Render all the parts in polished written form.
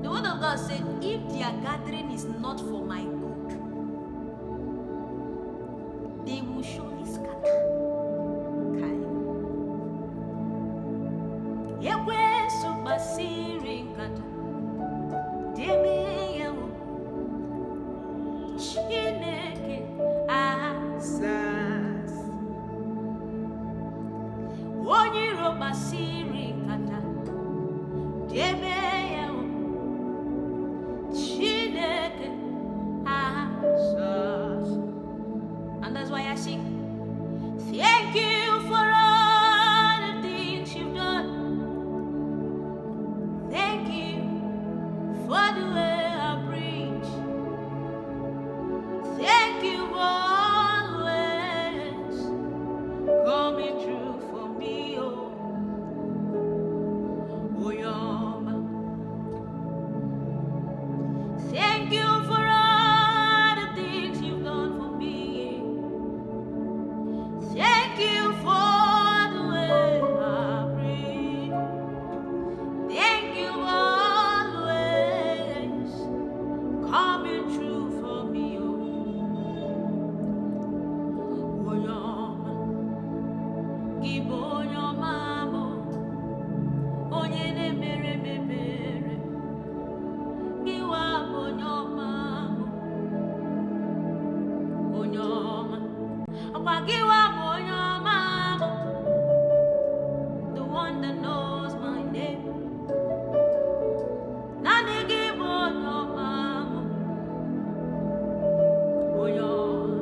The word of God said, if their gathering is not for my good, they will surely scatter. And that's why I sing, thank you for all the things you've done. Thank you for the way I preach. Thank you for always coming through for me. Oh, Yoma. Thank you for all the things you've done for me. Thank you for the way I breathe. Thank you always coming true for me. Oh, Yoma. Give on your mama. Onye ne mere me mere. Give up on your mama. Oh, Yoma. Give up on your mama, the one that knows my name. Nani give on your mama, oh Yoma.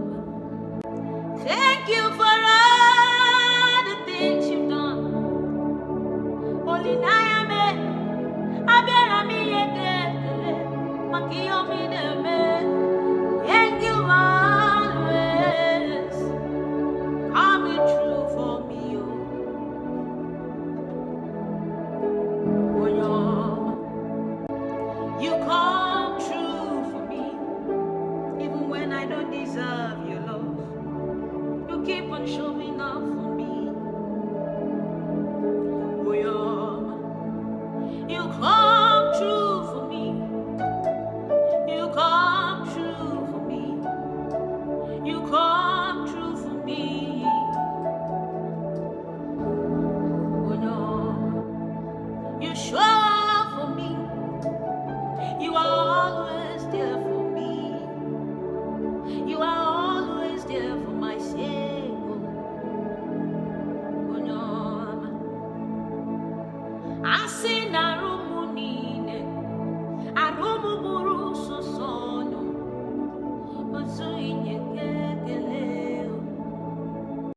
Thank you for all the things you've done. Holy Nayame, Abera mi yekele, Makiyo mi neme. Thank you always coming true for me. Oh, Yoma. You call